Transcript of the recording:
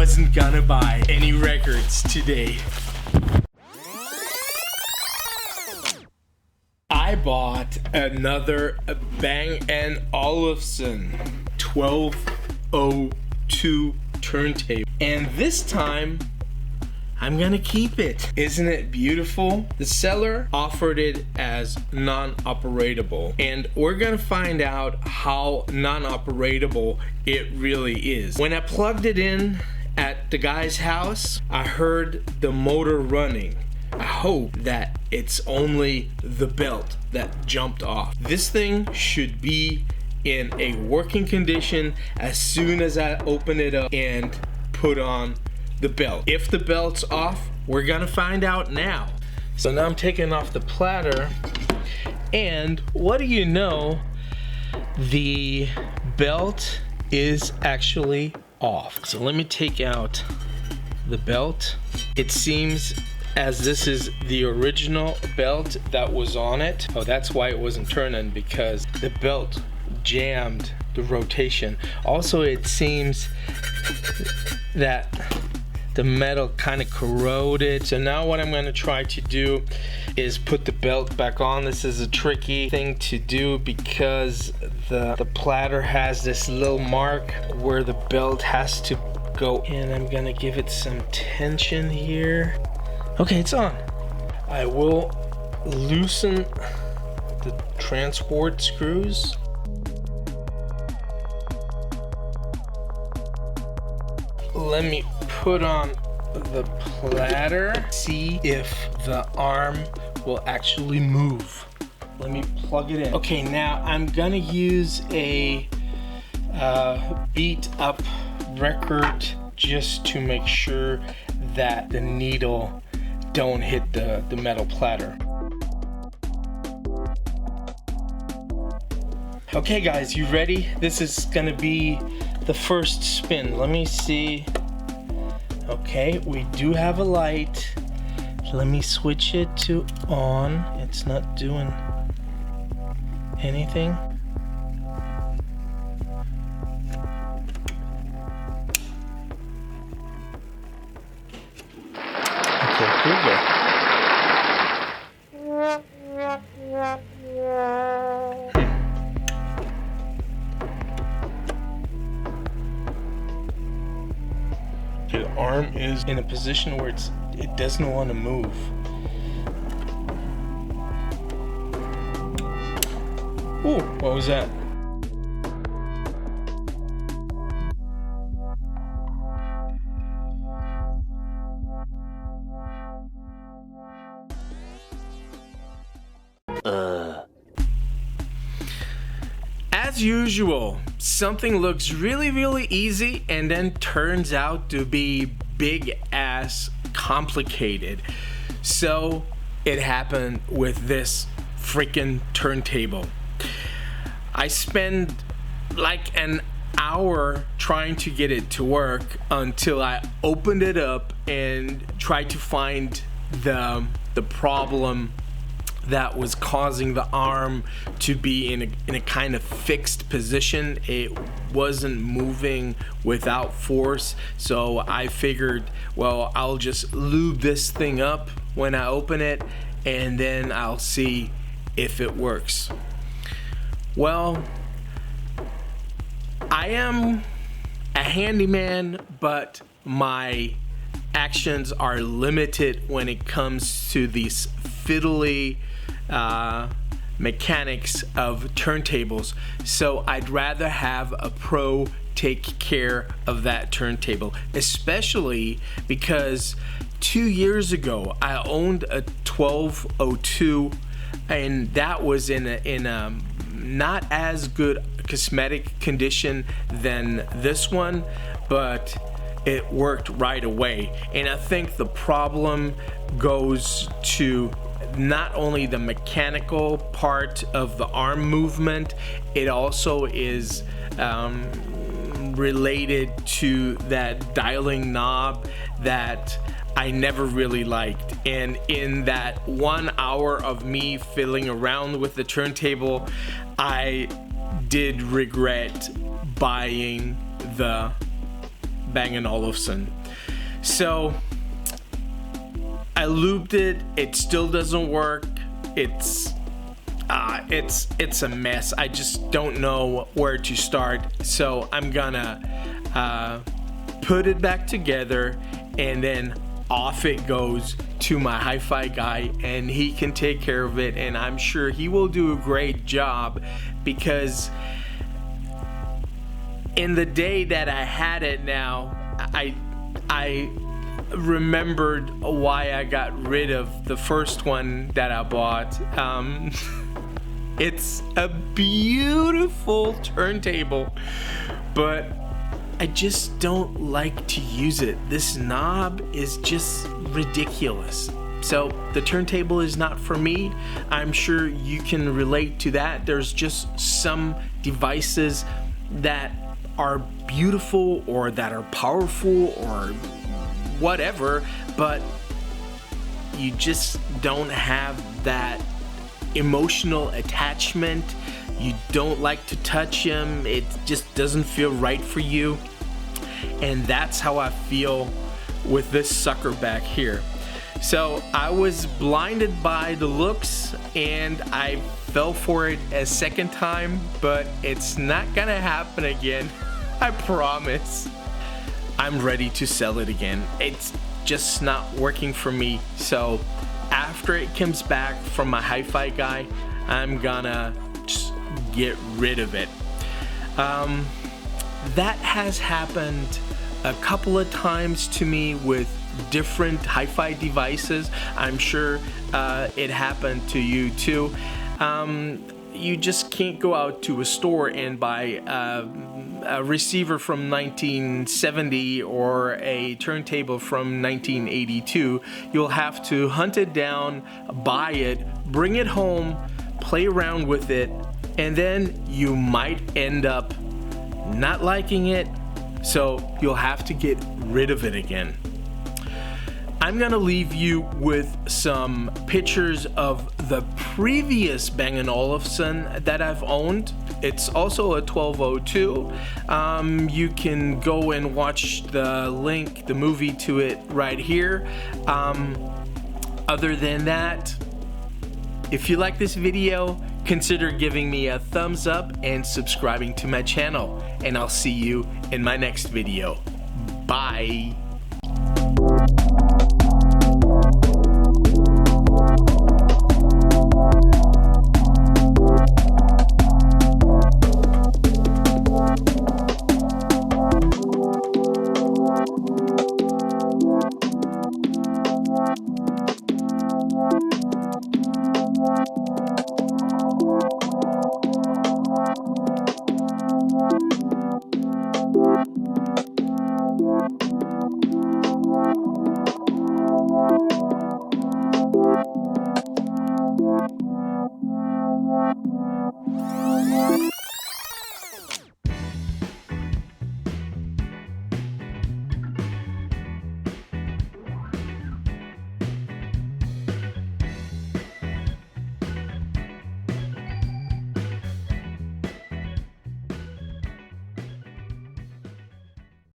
wasn't gonna buy any records today. I bought another Bang & Olufsen 1202 turntable, and this time I'm gonna keep it. Isn't it beautiful? The seller offered it as non-operatable, and we're gonna find out how non-operatable it really is. When I plugged it in at the guy's house, I heard the motor running. I hope that it's only the belt that jumped off. This thing should be in a working condition as soon as I open it up and put on the belt. If the belt's off, we're gonna find out now. So now I'm taking off the platter, and what do you know, the belt is actually off. So let me take out the belt. It seems as this is the original belt that was on it. Oh, that's why it wasn't turning, because the belt jammed the rotation. Also, it seems that the metal kind of corroded. So now what I'm going to try to do is put the belt back on. This is a tricky thing to do because the platter has this little mark where the belt has to go in. I'm going to give it some tension here. Okay, it's on. I will loosen the transport screws. Let me put on the platter, see if the arm will actually move. Let me plug it in. Okay, now I'm gonna use a beat up record just to make sure that the needle don't hit the metal platter. Okay guys, you ready? This is gonna be the first spin. Let me see. Okay, we do have a light. Let me switch it to on. It's not doing anything. Okay, here we go. The arm is in a position where it doesn't want to move. Ooh, what was that? As usual, something looks really easy and then turns out to be big ass complicated. So it happened with this freaking turntable. I spent like an hour trying to get it to work until I opened it up and tried to find the problem that was causing the arm to be in a kind of fixed position. It wasn't moving without force, so I figured, well, I'll just lube this thing up when I open it and then I'll see if it works. Well, I am a handyman, but my actions are limited when it comes to these fiddly mechanics of turntables, so I'd rather have a pro take care of that turntable, especially because 2 years ago I owned a 1202 and that was in a not as good cosmetic condition than this one, but it worked right away. And I think the problem goes to not only the mechanical part of the arm movement, it also is related to that dialing knob that I never really liked. And in that 1 hour of me fiddling around with the turntable, I did regret buying the Bang & Olufsen. So I looped it. It still doesn't work. It's a mess. I just don't know where to start. So I'm gonna put it back together, and then off it goes to my hi-fi guy, and he can take care of it, and I'm sure he will do a great job, because in the day that I had it now, I remembered why I got rid of the first one that I bought. It's a beautiful turntable, but I just don't like to use it. This knob is just ridiculous. So the turntable is not for me. I'm sure you can relate to that. There's just some devices that are beautiful or that are powerful or whatever, but you just don't have that emotional attachment. You don't like to touch him. It just doesn't feel right for you. And that's how I feel with this sucker back here. So I was blinded by the looks, and I fell for it a second time, but it's not gonna happen again. I promise. I'm ready to sell it again. It's just not working for me. So after it comes back from my hi-fi guy, I'm gonna just get rid of it. That has happened a couple of times to me with different hi-fi devices. I'm sure it happened to you too. You just can't go out to a store and buy a receiver from 1970 or a turntable from 1982. You'll have to hunt it down, buy it, bring it home, play around with it, and then you might end up not liking it, so you'll have to get rid of it again. I'm gonna leave you with some pictures of the previous Bang & Olufsen that I've owned. It's also a 1202. You can go and watch the movie to it right here. Other than that, if you like this video, consider giving me a thumbs up and subscribing to my channel, and I'll see you in my next video. Bye.